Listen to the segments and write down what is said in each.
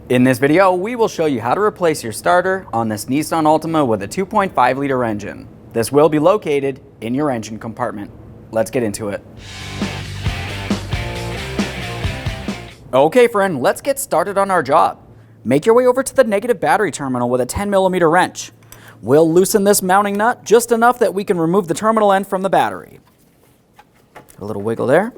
In this video, we will show you how to replace your starter on this Nissan Altima with a 2.5 liter engine. This will be located in your engine compartment. Let's get into it. Okay friend, let's get started on our job. Make your way over to the negative battery terminal with a 10mm wrench. We'll loosen this mounting nut just enough that we can remove the terminal end from the battery. A little wiggle there.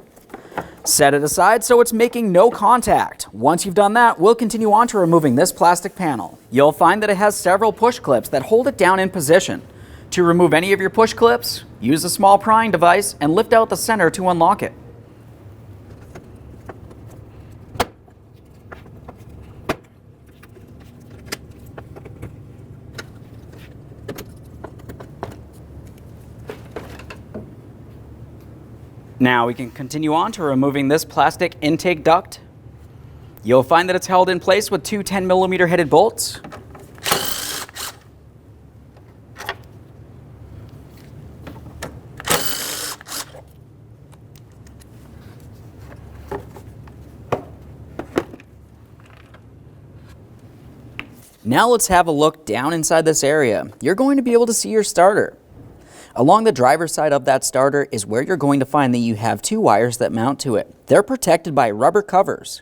Set it aside so it's making no contact. Once you've done that, we'll continue on to removing this plastic panel. You'll find that it has several push clips that hold it down in position. To remove any of your push clips, use a small prying device and lift out the center to unlock it. Now we can continue on to removing this plastic intake duct. You'll find that it's held in place with two 10mm headed bolts. Now let's have a look down inside this area. You're going to be able to see your starter. Along the driver's side of that starter is where you're going to find that you have two wires that mount to it. They're protected by rubber covers.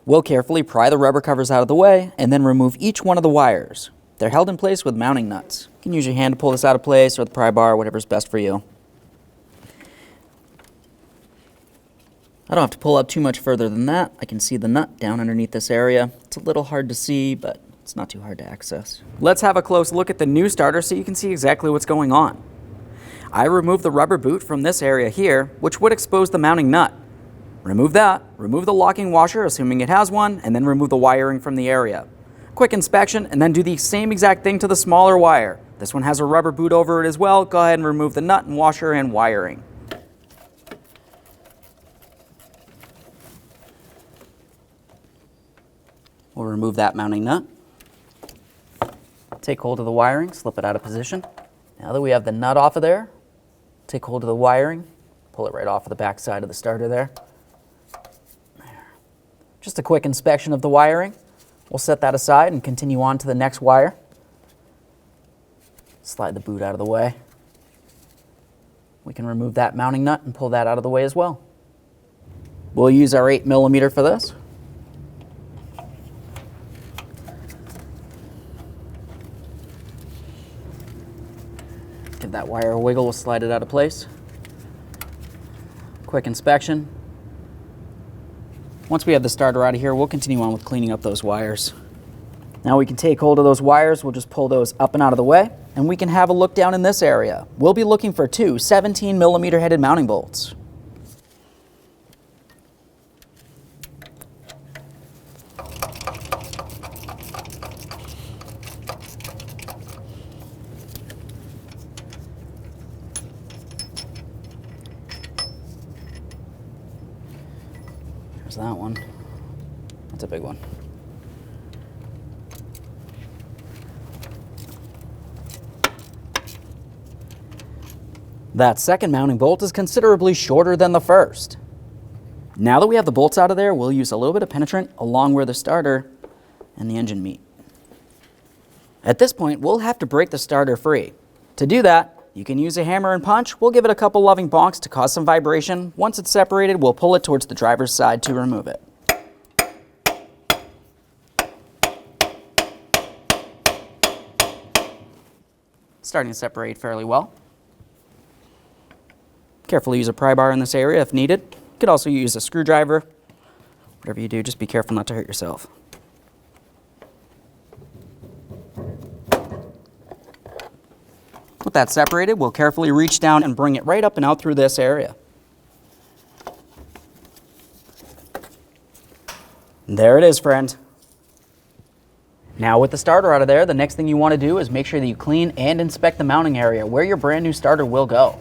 We'll carefully pry the rubber covers out of the way and then remove each one of the wires. They're held in place with mounting nuts. You can use your hand to pull this out of place or the pry bar, whatever's best for you. I don't have to pull up too much further than that. I can see the nut down underneath this area. It's a little hard to see, but it's not too hard to access. Let's have a close look at the new starter so you can see exactly what's going on. I removed the rubber boot from this area here, which would expose the mounting nut. Remove that, remove the locking washer, assuming it has one, and then remove the wiring from the area. Quick inspection, and then do the same exact thing to the smaller wire. This one has a rubber boot over it as well. Go ahead and remove the nut and washer and wiring. We'll remove that mounting nut. Take hold of the wiring, slip it out of position. Now that we have the nut off of there, take hold of the wiring, pull it right off of the back side of the starter there. Just a quick inspection of the wiring. We'll set that aside and continue on to the next wire. Slide the boot out of the way. We can remove that mounting nut and pull that out of the way as well. We'll use our 8mm for this. Give that wire a wiggle, we'll slide it out of place. Quick inspection. Once we have the starter out of here, we'll continue on with cleaning up those wires. Now we can take hold of those wires, we'll just pull those up and out of the way, and we can have a look down in this area. We'll be looking for two 17mm headed mounting bolts. There's that one. That's a big one. That second mounting bolt is considerably shorter than the first. Now that we have the bolts out of there, we'll use a little bit of penetrant along where the starter and the engine meet. At this point, we'll have to break the starter free. To do that, you can use a hammer and punch. We'll give it a couple loving bonks to cause some vibration. Once it's separated, we'll pull it towards the driver's side to remove it. Starting to separate fairly well. Carefully use a pry bar in this area if needed. You could also use a screwdriver. Whatever you do, just be careful not to hurt yourself. With that separated, we'll carefully reach down and bring it right up and out through this area. There it is, friend. Now with the starter out of there, the next thing you want to do is make sure that you clean and inspect the mounting area where your brand new starter will go.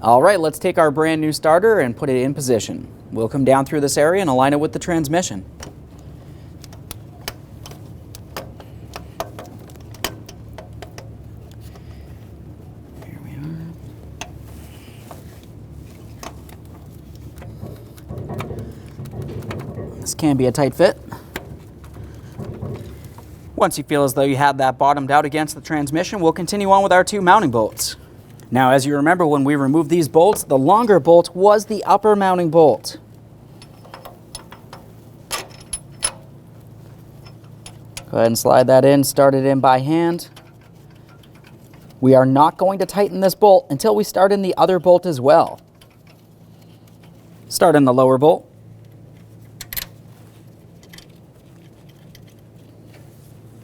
All right, let's take our brand new starter and put it in position. We'll come down through this area and align it with the transmission. Here we are. This can be a tight fit. Once you feel as though you have that bottomed out against the transmission, we'll continue on with our 2 mounting bolts. Now, as you remember, when we removed these bolts, the longer bolt was the upper mounting bolt. Go ahead and slide that in, start it in by hand. We are not going to tighten this bolt until we start in the other bolt as well. Start in the lower bolt.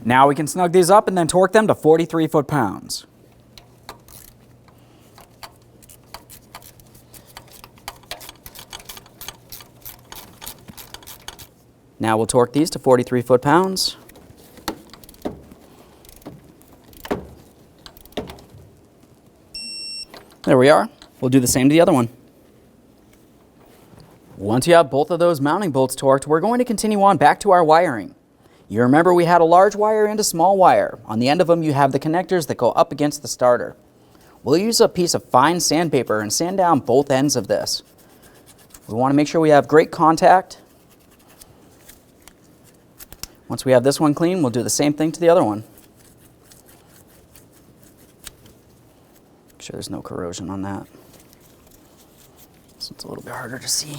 Now we can snug these up and then torque them to 43 foot-pounds. Now we'll torque these to 43 foot-pounds. There we are. We'll do the same to the other one. Once you have both of those mounting bolts torqued, we're going to continue on back to our wiring. You remember we had a large wire and a small wire. On the end of them you have the connectors that go up against the starter. We'll use a piece of fine sandpaper and sand down both ends of this. We want to make sure we have great contact. Once we have this one clean, we'll do the same thing to the other one. Make sure there's no corrosion on that. So it's a little bit harder to see.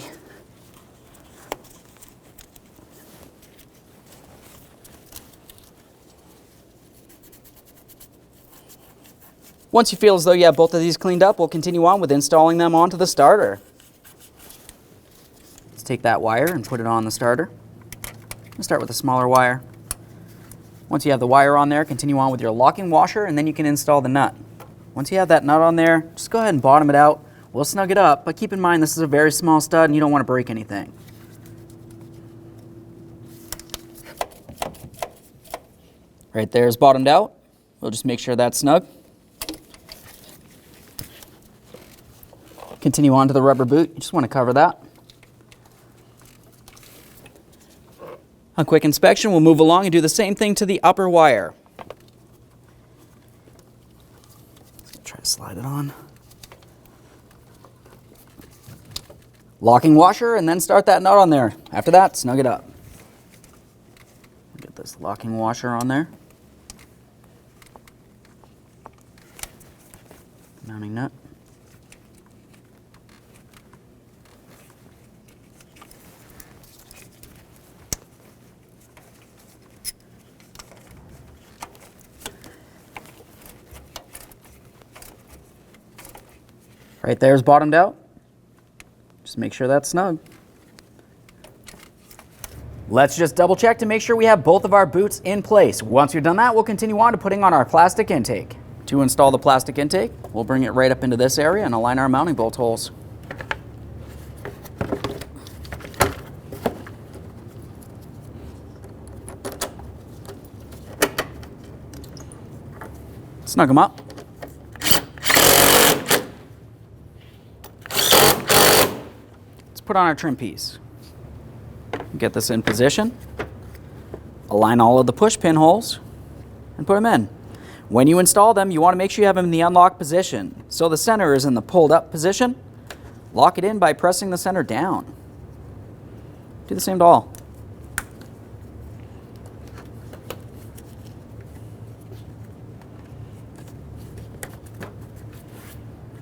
Once you feel as though you have both of these cleaned up, we'll continue on with installing them onto the starter. Let's take that wire and put it on the starter. We'll start with a smaller wire. Once you have the wire on there, continue on with your locking washer, and then you can install the nut. Once you have that nut on there, just go ahead and bottom it out. We'll snug it up, but keep in mind this is a very small stud and you don't want to break anything. Right there is bottomed out. We'll just make sure that's snug. Continue on to the rubber boot. You just want to cover that. A quick inspection, we'll move along and do the same thing to the upper wire. Try to slide it on. Locking washer, and then start that nut on there. After that, snug it up. Get this locking washer on there. Mounting nut. Right there is bottomed out. Just make sure that's snug. Let's just double check to make sure we have both of our boots in place. Once we've done that, we'll continue on to putting on our plastic intake. To install the plastic intake, we'll bring it right up into this area and align our mounting bolt holes. Snug them up. Put on our trim piece. Get this in position. Align all of the push pin holes and put them in. When you install them, you want to make sure you have them in the unlocked position. So the center is in the pulled up position. Lock it in by pressing the center down. Do the same to all.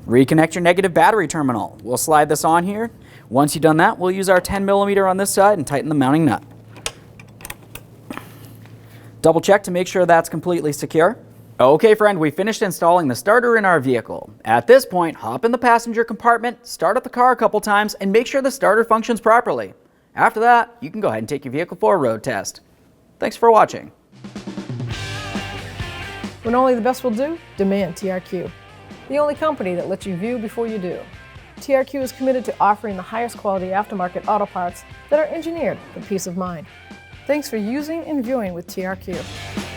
Reconnect your negative battery terminal. We'll slide this on here. Once you've done that, we'll use our 10mm on this side and tighten the mounting nut. Double check to make sure that's completely secure. Okay friend, we finished installing the starter in our vehicle. At this point, hop in the passenger compartment, start up the car a couple times, and make sure the starter functions properly. After that, you can go ahead and take your vehicle for a road test. Thanks for watching. When only the best will do, demand TRQ. The only company that lets you view before you do. TRQ is committed to offering the highest quality aftermarket auto parts that are engineered for peace of mind. Thanks for using and viewing with TRQ.